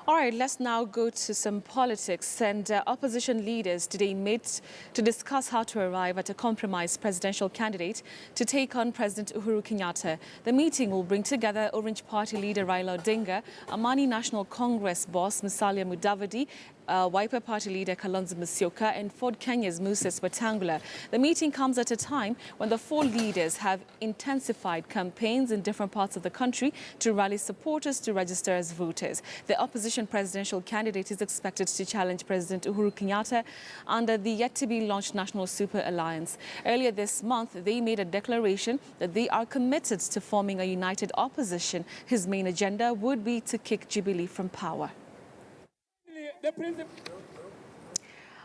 All right, let's now go to some politics. And opposition leaders today met to discuss how to arrive at a compromise presidential candidate to take on President Uhuru Kenyatta. The meeting will bring together Orange Party leader Raila Odinga, Amani National Congress boss Musalia Mudavadi, Wiper Party leader Kalonzo Musyoka, and Ford Kenya's Moses Wetangula. The meeting comes at a time when the four leaders have intensified campaigns in different parts of the country to rally supporters to register as voters. The opposition presidential candidate is expected to challenge President Uhuru Kenyatta under the yet-to-be-launched National Super Alliance. Earlier this month, they made a declaration that they are committed to forming a united opposition. His main agenda would be to kick Jubilee from power.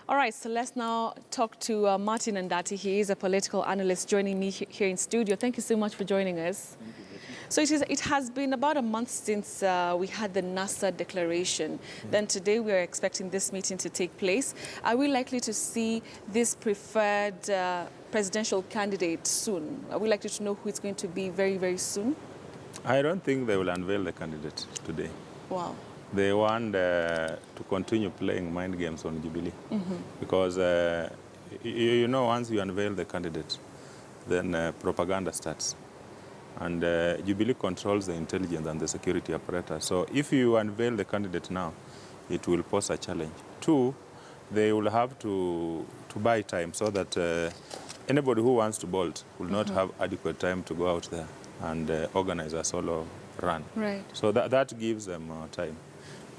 All right, so let's now talk to Martin Ndati. He is a political analyst joining me here in studio. Thank you so much for joining us. So it has been about a month since we had the NASA declaration. Then today we are expecting this meeting to take place. Are we likely to see this preferred presidential candidate soon? Are we likely to know who it's going to be very, very soon? I don't think they will unveil the candidate today. Wow. They want to continue playing mind games on Jubilee. Because, you know, once you unveil the candidate, then propaganda starts. And Jubilee controls the intelligence and the security apparatus. So if you unveil the candidate now, it will pose a challenge. Two, they will have to buy time so that anybody who wants to bolt will not have adequate time to go out there and organize a solo run. Right. So that gives them time.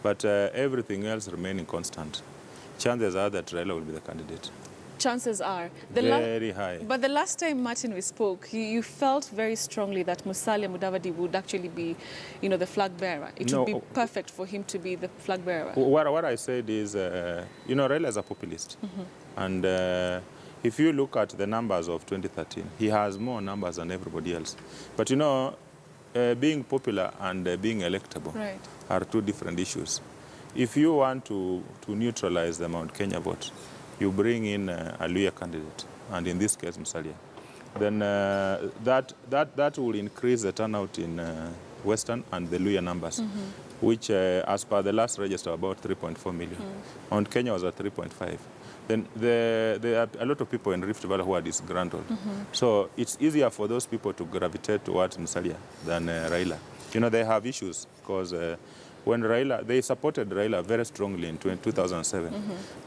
But everything else remaining constant, chances are that Raila will be the candidate. Chances are. Very high. But the last time, Martin, we spoke, you felt very strongly that Musalia Mudavadi would actually be, you know, the flag bearer. It would be perfect for him to be the flag bearer. What I said is, you know, Raila is a populist. And if you look at the numbers of 2013, he has more numbers than everybody else. But, you know, being popular and being electable are two different issues. If you want to neutralize the Mount Kenya vote, you bring in a Luyha candidate, and in this case, Musalia. Then that will increase the turnout in Western and the Luyha numbers, which, as per the last register, about 3.4 million. Mount Kenya was at 3.5. Then there are a lot of people in Rift Valley who are disgruntled. So it's easier for those people to gravitate towards Musalia than Raila. You know, they have issues because when they supported Raila very strongly in 2007,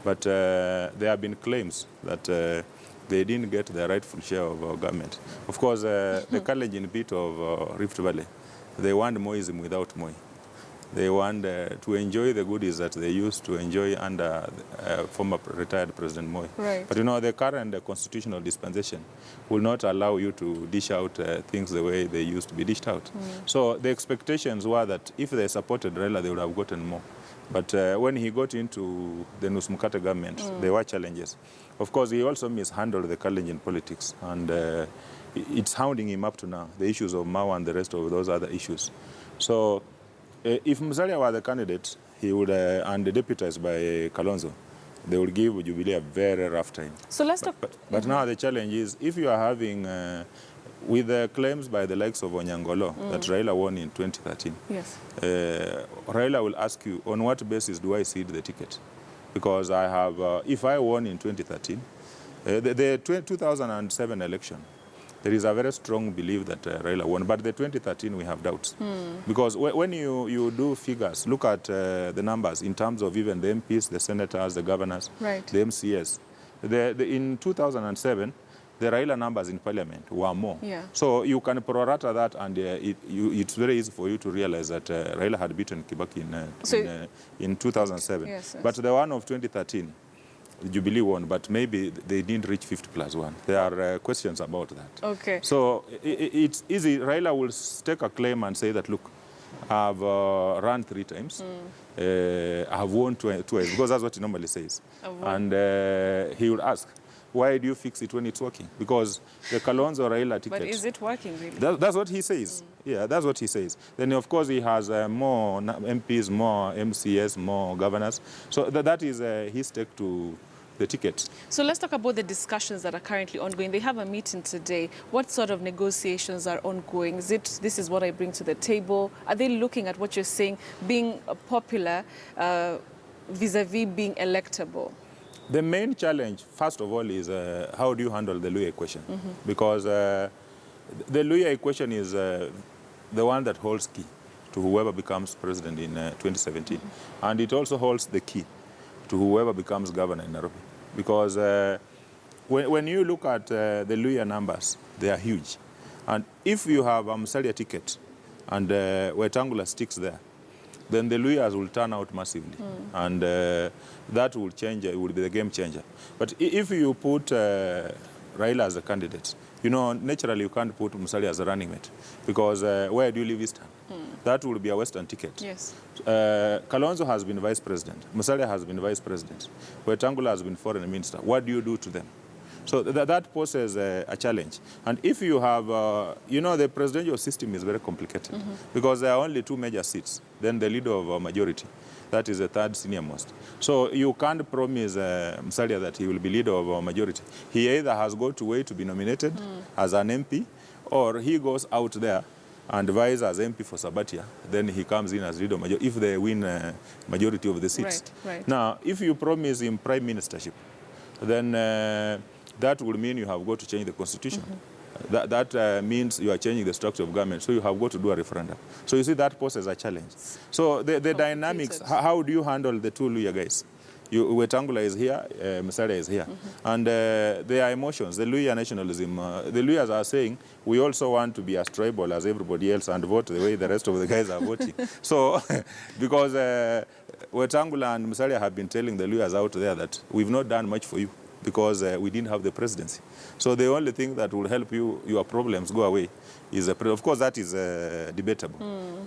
but there have been claims that they didn't get the rightful share of government. Of course, the Kalenjin bit of Rift Valley, they want Moism without Moi. They want to enjoy the goodies that they used to enjoy under former retired President Moi. Right. But you know, the current constitutional dispensation will not allow you to dish out things the way they used to be dished out. So the expectations were that if they supported Raila, they would have gotten more. But when he got into the Nusmukate government, there were challenges. Of course, he also mishandled the Kalenjin politics, and it's hounding him up to now, the issues of Mao and the rest of those other issues. So if Musalia were the candidate, he would, and deputized by Kalonzo, they would give Jubilee a very rough time. So let's talk. But now the challenge is, if you are having, with the claims by the likes of Onyangolo that Raila won in 2013, yes, Raila will ask you, on what basis do I cede the ticket? Because I have, if I won in 2013, the 2007 election, there is a very strong belief that Raila won. But the 2013, we have doubts. Because when you do figures, look at the numbers in terms of even the MPs, the senators, the governors, the MCS. In 2007, the Raila numbers in parliament were more. So you can prorata that, and it's very easy for you to realize that Raila had beaten Kibaki in 2007. Yes. But the one of 2013, Jubilee won, but maybe they didn't reach 50+1. There are questions about that. Okay. So it's easy. Raila will take a claim and say that, look, I've run 3 times. I have won twice, because that's what he normally says. And he would ask, why do you fix it when it's working? Because the Kalonzo Raila ticket... But is it working, really? That's what he says. Yeah, that's what he says. Then, of course, he has more MPs, more MCS, more governors. So that is his take to the tickets. So let's talk about the discussions that are currently ongoing. They have a meeting today. What sort of negotiations are ongoing? Is it, this is what I bring to the table? Are they looking at what you're saying, being popular vis-a-vis being electable? The main challenge, first of all, is how do you handle the Luyha equation? Because the Luyha equation is the one that holds key to whoever becomes president in 2017. And it also holds the key to whoever becomes governor in Nairobi. Because when you look at the Luyha numbers, they are huge. And if you have a Musalia ticket and Wetangula sticks there, then the Luhyas will turn out massively. And that will change, it will be the game changer. But if you put Raila as a candidate, you know, naturally you can't put Musalia as a running mate. Because where do you live Eastern? That will be a Western ticket. Yes. Kalonzo has been vice president. Musalia has been vice president. Wetangula has been foreign minister. What do you do to them? So that poses a challenge. And if you have, you know, the presidential system is very complicated because there are only 2 major seats, then the leader of a majority. That is the third senior most. So you can't promise Musalia that he will be leader of a majority. He either has got to wait to be nominated as an MP, or he goes out there and vies as MP for Sabatia, then he comes in as leader of majority if they win majority of the seats. Right. Now, if you promise him prime ministership, then that will mean you have got to change the constitution. That means you are changing the structure of government, so you have got to do a referendum. So you see, that poses a challenge. So the dynamics, how do you handle the 2 Luyha guys? Wetangula is here, Musalia is here. And there are emotions, the Luyha nationalism. The Luhyas are saying, we also want to be as tribal as everybody else and vote the way the rest of the guys are voting. So, because Wetangula and Musalia have been telling the Luhyas out there that we've not done much for you because we didn't have the presidency. So the only thing that will help you, your problems go away, is of course that is debatable.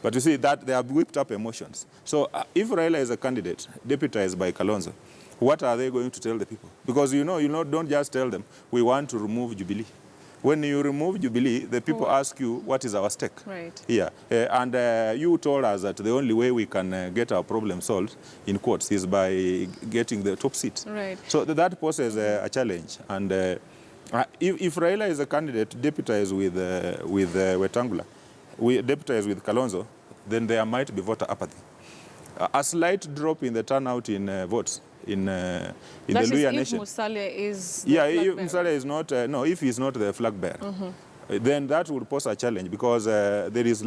But you see that they have whipped up emotions. So if Raila is a candidate deputized by Kalonzo, what are they going to tell the people? Because you know, don't just tell them, we want to remove Jubilee. When you remove Jubilee, the people ask you, what is our stake? Right. Yeah. And you told us that the only way we can get our problem solved, in quotes, is by getting the top seat. Right. So that poses a challenge. And if Raila is a candidate deputized with Wetangula, deputized with Kalonzo, then there might be voter apathy. A slight drop in the turnout in votes in the Luyha nation. If Musalia is if Musalia is not, no, if he's not the flag bearer, then that would pose a challenge because there is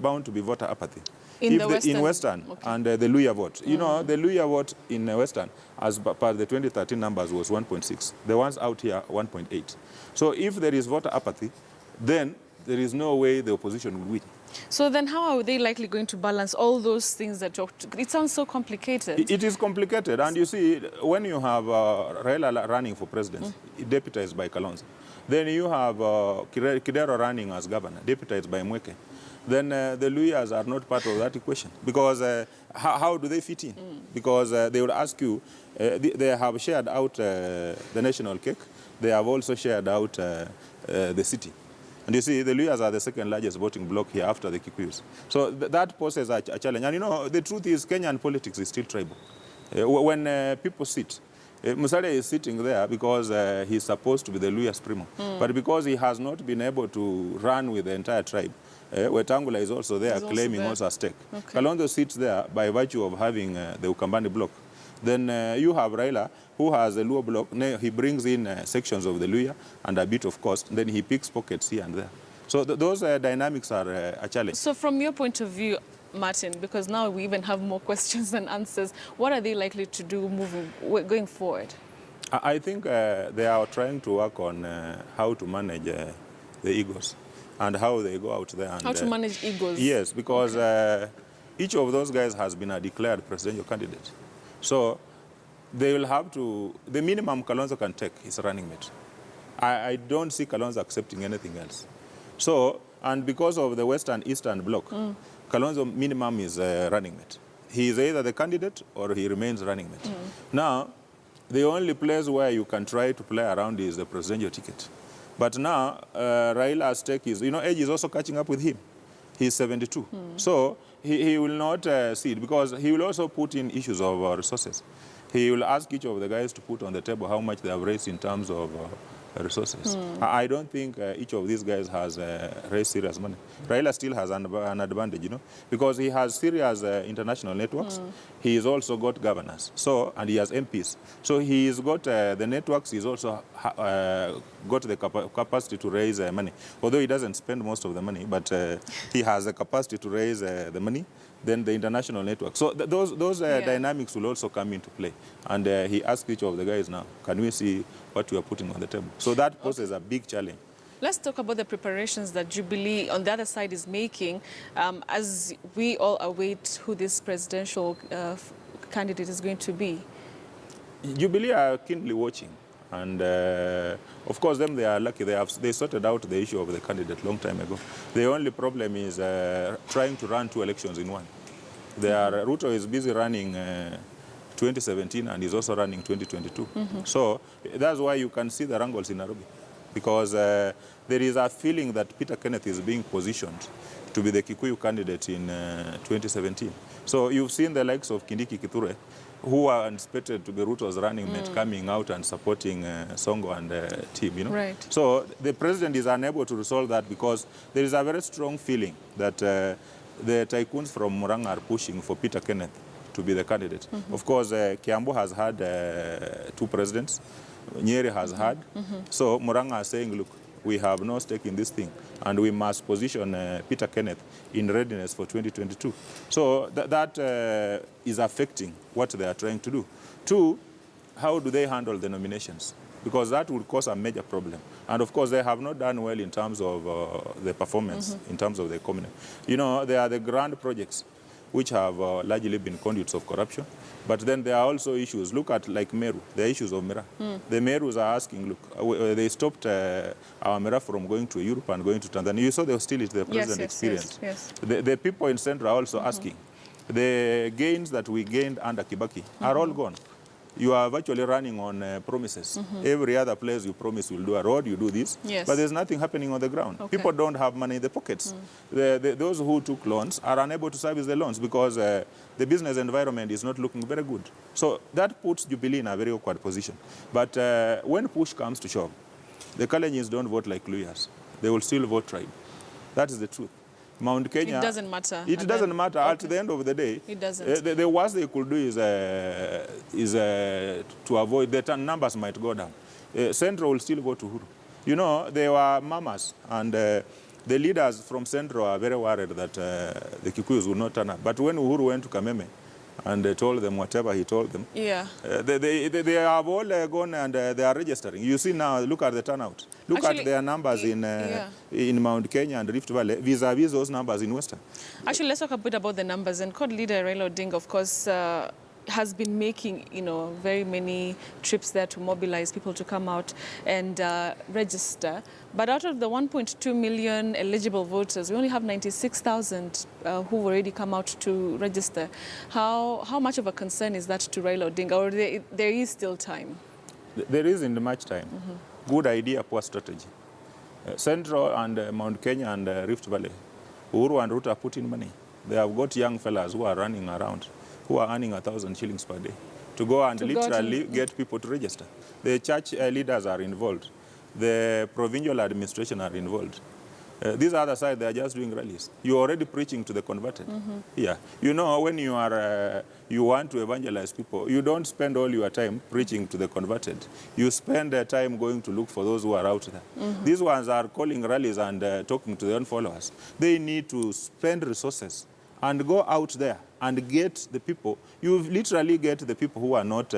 bound to be voter apathy. In Western and the Luyha vote. You know, the Luyha vote in Western, as per the 2013 numbers, was 1.6. The ones out here, 1.8. So if there is voter apathy, then there is no way the opposition will win. So then how are they likely going to balance all those things that you're... It sounds so complicated. It is complicated. And you see, when you have Raila running for president, deputized by Kalonzo, then you have Kidero running as governor, deputized by Mweke, then the Luhyas are not part of that equation. Because how do they fit in? Because they would ask you, they have shared out the national cake. They have also shared out the city. And you see, the Luhyas are the second largest voting bloc here after the Kikuyus. So that poses a challenge. And you know, the truth is Kenyan politics is still tribal. When people sit, Musalia is sitting there because he's supposed to be the Luyha primo. But because he has not been able to run with the entire tribe, Wetangula is also there claiming also a stake. Kalonzo sits there by virtue of having the Ukambani bloc. Then you have Raila, who has a Luo bloc. He brings in sections of the Luyha and a bit of cost. Then he picks pockets here and there. So those dynamics are a challenge. So from your point of view, Martin, because now we even have more questions than answers, what are they likely to do going forward? I think they are trying to work on how to manage the egos and how they go out there. And, how to manage egos? Yes, because each of those guys has been a declared presidential candidate. So they will have to, the minimum Kalonzo can take is running mate. I don't see Kalonzo accepting anything else. So, and because of the Western Eastern bloc, Kalonzo minimum is running mate. He is either the candidate or he remains running mate. Now, the only place where you can try to play around is the presidential ticket. But now, Raila's stake is, you know, age is also catching up with him. He's 72. So he will not see it because he will also put in issues of resources. He will ask each of the guys to put on the table how much they have raised in terms of resources. I don't think each of these guys has raised serious money. Raila still has an advantage, because he has serious international networks. He has also got governors, and he has MPs. So he's got the networks. He's also got the capacity to raise money. Although he doesn't spend most of the money, but he has the capacity to raise the money. Then the international network. So those dynamics will also come into play. And he asked each of the guys now, can we see what you are putting on the table? So that poses a big challenge. Let's talk about the preparations that Jubilee on the other side is making as we all await who this presidential candidate is going to be. Jubilee are keenly watching. And of course, they are lucky. They sorted out the issue of the candidate long time ago. The only problem is trying to run 2 elections in one. Ruto is busy running 2017 and is also running 2022. So that's why you can see the wrangles in Nairobi. Because there is a feeling that Peter Kenneth is being positioned to be the Kikuyu candidate in 2017. So you've seen the likes of Kindiki Kithure, who are anticipated to be Ruto's running mate, coming out and supporting Songo and team, Right. So the president is unable to resolve that because there is a very strong feeling that the tycoons from Murang'a are pushing for Peter Kenneth to be the candidate. Of course, Kiambu has had 2 presidents. Nyeri has had. So Murang'a are saying, look, we have no stake in this thing, and we must position Peter Kenneth in readiness for 2022. So that is affecting what they are trying to do. 2, how do they handle the nominations? Because that would cause a major problem. And of course, they have not done well in terms of the performance, in terms of the economy. They are the grand projects which have largely been conduits of corruption. But then there are also issues. Look at like Meru, the issues of Mera. The Merus are asking, look, they stopped our Mera from going to Europe and going to Tanzania. You saw the hostility the president experienced. Yes. The people in Central are also asking. The gains that we gained under Kibaki are all gone. You are virtually running on promises. Every other place you promise you'll do a road, you do this, but there's nothing happening on the ground. Okay. People don't have money in the pockets. Those who took loans are unable to service the loans because the business environment is not looking very good. So that puts Jubilee in a very awkward position. But when push comes to shove, the Kalenjins don't vote like Luyhas. They will still vote tribe. That is the truth. Mount Kenya, it doesn't matter. It doesn't matter. Okay. At the end of the day, it doesn't. The worst they could do is to avoid the numbers might go down. Central will still go to Uhuru. There were mamas, and the leaders from Central are very worried that the Kikuyus will not turn up. But when Uhuru went to Kameme and told them whatever he told them, they have all gone and they are registering. You see now, look at the turnout. Look at their numbers in Mount Kenya and Rift Valley vis-a-vis those numbers in Western. Actually, let's talk a bit about the numbers. And CORD leader Raila Odinga, of course, has been making, very many trips there to mobilize people to come out and register. But out of the 1.2 million eligible voters, we only have 96,000 who've already come out to register. How much of a concern is that to Raila Odinga, or there is still time? There isn't much time. Good idea, poor strategy. Central and Mount Kenya and Rift Valley, Uhuru and Ruto are putting money. They have got young fellas who are running around, who are earning 1,000 shillings per day, to go and literally get people to register. The church leaders are involved. The provincial administration are involved. These other side, they are just doing rallies. You're already preaching to the converted. Yeah. When you want to evangelize people, you don't spend all your time preaching to the converted. You spend time going to look for those who are out there. These ones are calling rallies and talking to their own followers. They need to spend resources and go out there and get the people. You literally get the people who are not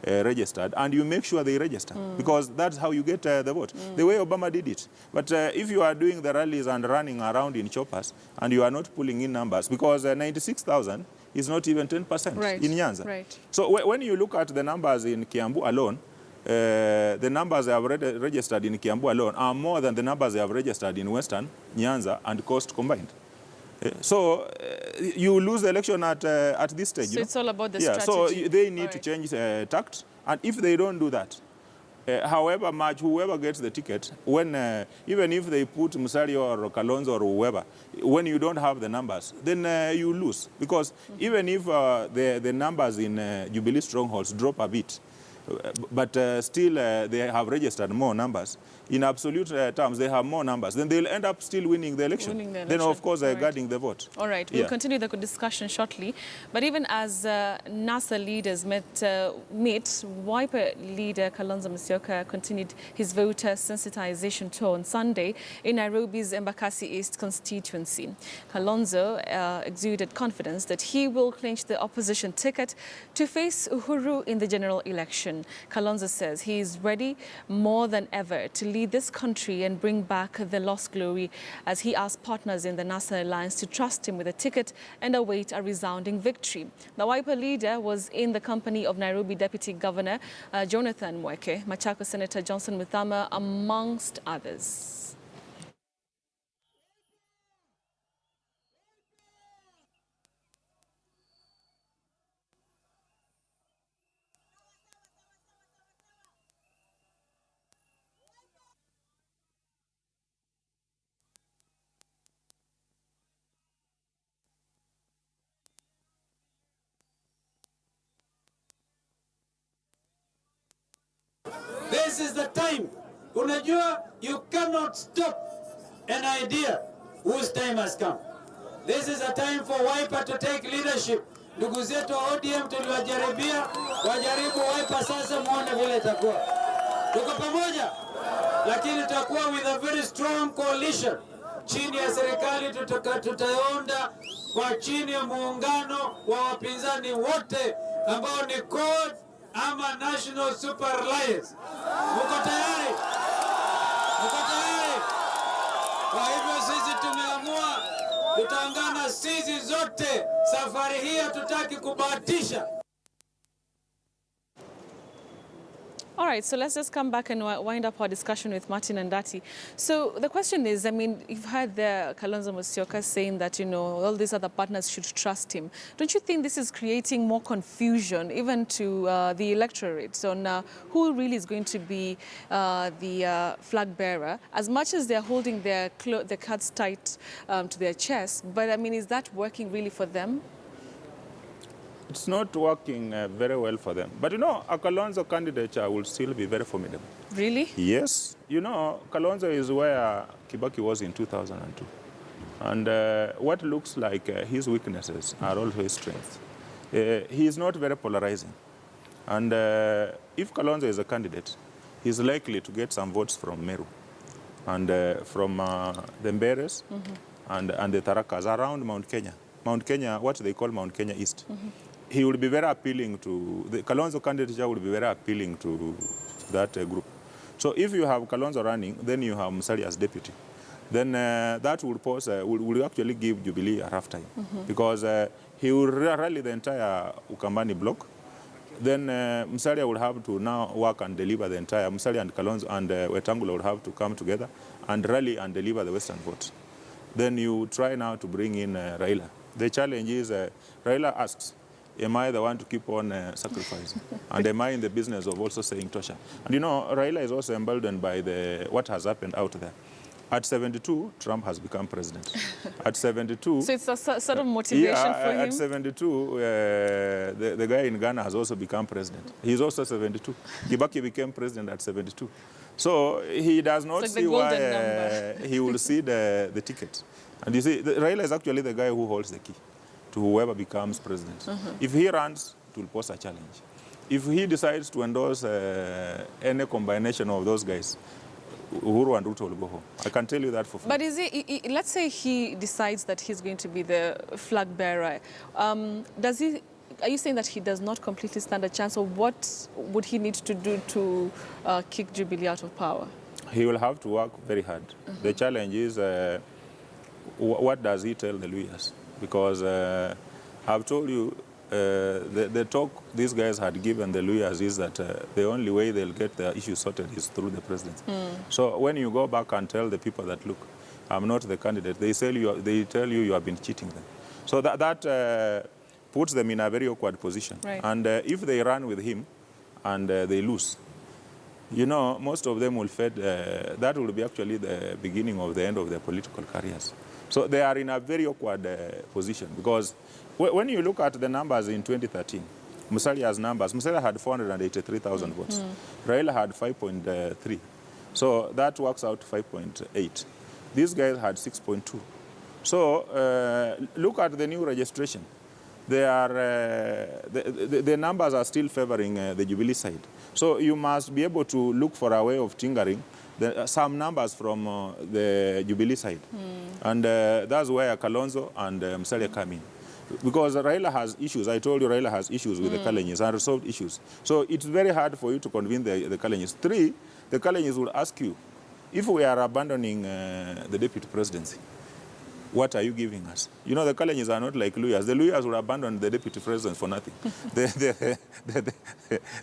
registered, and you make sure they register, because that's how you get the vote. The way Obama did it. But if you are doing the rallies and running around in choppers, and you are not pulling in numbers, because 96,000 is not even 10% in Nyanza. Right. So when you look at the numbers in Kiambu alone, the numbers they have registered in Kiambu alone are more than the numbers they have registered in Western, Nyanza, and Coast combined. So you lose the election at this stage. So it's all about the strategy. So they need to change tact. And if they don't do that, however much, whoever gets the ticket, when even if they put Musalia or Kalonzo or whoever, when you don't have the numbers, then you lose. Because even if the numbers in Jubilee strongholds drop a bit, but still they have registered more numbers. In absolute terms, they have more numbers. Then they'll end up still winning the election. Then, of course, guarding the vote. All right, we'll continue the discussion shortly. But even as NASA leaders met, Wiper leader Kalonzo Musyoka continued his voter sensitization tour on Sunday in Nairobi's Embakasi East constituency. Kalonzo exuded confidence that he will clinch the opposition ticket to face Uhuru in the general election. Kalonzo says he is ready more than ever to lead this country and bring back the lost glory, as he asked partners in the NASA alliance to trust him with a ticket and await a resounding victory. The Wiper leader was in the company of Nairobi Deputy Governor Jonathan Mweke, Machakos Senator Johnson Muthama, amongst others. This is the time. Unajua, you cannot stop an idea whose time has come. This is a time for Wiper to take leadership. Ndugu zetu wa ODM tuliwajaribia, wajaribu Wiper sasa, muone vile itakuwa. Tuko pamoja, lakini tutakuwa with a very strong coalition. Chini ya serikali tutaunda kwa chini ya muungano wa wapinzani wote ambao ni CORD ama National Super Alliance. Muko tayari? Muko tayari? Kwa hivyo sisi tumeamua tutaungana sisi zote. Safari hii hatutaki kubahatisha. All right, so let's just come back and wind up our discussion with Martin and Dati. So the question is, I mean, you've heard the Kalonzo Musyoka saying that, you know, all these other partners should trust him. Don't you think this is creating more confusion, even to the electorate, on who really is going to be the flag bearer? As much as they're holding their cards tight to their chest, but I mean, is that working really for them? It's not working very well for them. But you know, a Kalonzo candidature will still be very formidable. Really? Yes. You know, Kalonzo is where Kibaki was in 2002. And what looks like his weaknesses are all his strengths. He is not very polarizing. And if Kalonzo is a candidate, he's likely to get some votes from Meru and from the Mberes and the Tarakas around Mount Kenya. Mount Kenya, what they call Mount Kenya East. He will be very appealing to, the Kalonzo candidature will be very appealing to that group. So if you have Kalonzo running, then you have Musalia as deputy. Then that will pose, will actually give Jubilee a rough time. Because he will rally the entire Ukambani block. Then Musalia will have to now work and deliver the entire, Musalia and Kalonzo and Wetangula will have to come together and rally and deliver the Western vote. Then you try now to bring in Raila. The challenge is, Raila asks, am I the one to keep on sacrificing? And am I in the business of also saying Tosha? And you know, Raila is also emboldened by what has happened out there. At 72, Trump has become president. At 72... So it's a sort of motivation for him? At 72, the guy in Ghana has also become president. He's also 72. Kibaki became president at 72. So he does not see why he will see the ticket. And you see, Raila is actually the guy who holds the key to whoever becomes president. If he runs, it will pose a challenge. If he decides to endorse any combination of those guys, Uhuru and Ruto will go home. I can tell you that for free. But is it, let's say he decides that he's going to be the flag bearer. Are you saying that he does not completely stand a chance, or what would he need to do to kick Jubilee out of power? He will have to work very hard. The challenge is, what does he tell the Luyhas? Because I've told you, the talk these guys had given the Luyhas is that the only way they'll get their issues sorted is through the presidency. So when you go back and tell the people that, look, I'm not the candidate, they tell you you have been cheating them. So that puts them in a very awkward position. Right. And if they run with him and they lose, you know, most of them will fade. That will be actually the beginning of the end of their political careers. So they are in a very awkward position because when you look at the numbers in 2013, Musalia's numbers, Musalia had 483,000 votes. Raila had 5.3. So that works out 5.8. These guys had 6.2. So look at the new registration. They are, the numbers are still favoring the Jubilee side. So you must be able to look for a way of tinkering some numbers from the Jubilee side. And that's where Kalonzo and Musalia come in. Because Raila has issues. I told you Raila has issues with the Kalenyis, unresolved issues. So it's very hard for you to convince the Kalenyis. 3, the Kalenyis will ask you, if we are abandoning the deputy presidency, what are you giving us? You know, the Kalenyis are not like Luyhas. The Luyhas will abandon the deputy president for nothing.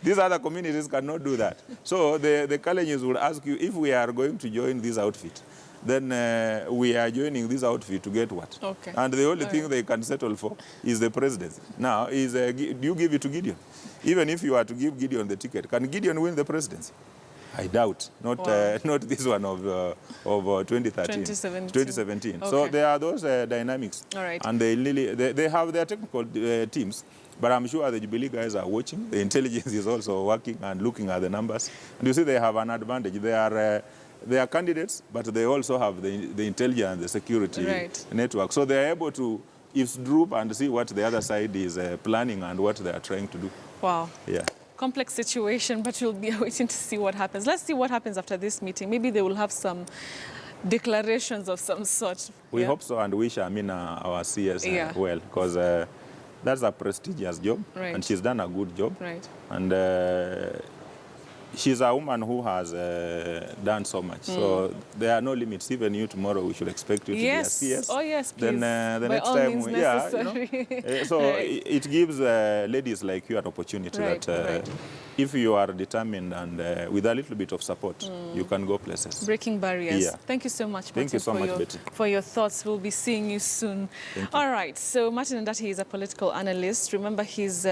These other communities cannot do that. So the Kalenyis will ask you, if we are going to join this outfit, then we are joining this outfit to get what? Okay. And the only thing they can settle for is the presidency. Now, do you give it to Gideon? Even if you are to give Gideon the ticket, can Gideon win the presidency? I doubt. Not not this one of 2013. 2017. Okay. So there are those dynamics. All right. And they have their technical teams. But I'm sure the Jubilee guys are watching. The intelligence is also working and looking at the numbers. And you see they have an advantage. They are candidates, but they also have the intelligence and the security network. So they are able to eavesdrop and see what the other side is planning and what they are trying to do. Wow. Yeah. Complex situation, but we'll be waiting to see what happens. Let's see what happens after this meeting. Maybe they will have some declarations of some sort. We hope so, and wish Amina, our CS, well, because that's a prestigious job, and she's done a good job. Right. And she's a woman who has done so much. So there are no limits. Even you tomorrow, we should expect you to be a CS. Oh, yes, please. Then the By next all time, means necessary. you know, so it gives ladies like you an opportunity that if you are determined and with a little bit of support, you can go places. Breaking barriers. Yeah. Thank you so much, Martin, Thank you so much, Betty. for your thoughts. We'll be seeing you soon. All right. So Martin Ndati is a political analyst. Remember, he's